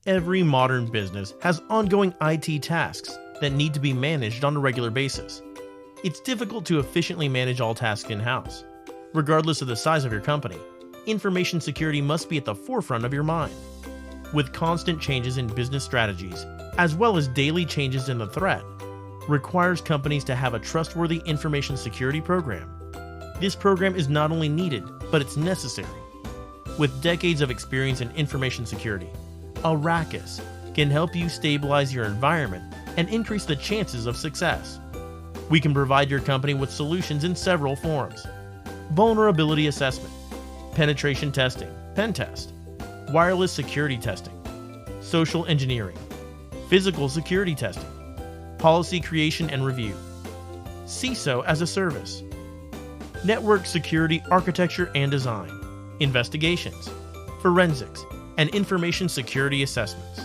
Every modern business has ongoing IT tasks that need to be managed on a regular basis. It's difficult to efficiently manage all tasks in-house. Regardless of the size of your company, information security must be at the forefront of your mind. With constant changes in business strategies, as well as daily changes in the threat, requires companies to have a trustworthy information security program. This program is not only needed, but it's necessary. With decades of experience in information security, Arrakis can help you stabilize your environment and increase the chances of success. We can provide your company with solutions in several forms: vulnerability assessment, penetration testing, pen test, wireless security testing, social engineering, physical security testing, policy creation and review, CISO as a service, network security architecture and design, investigations, forensics, and information security assessments.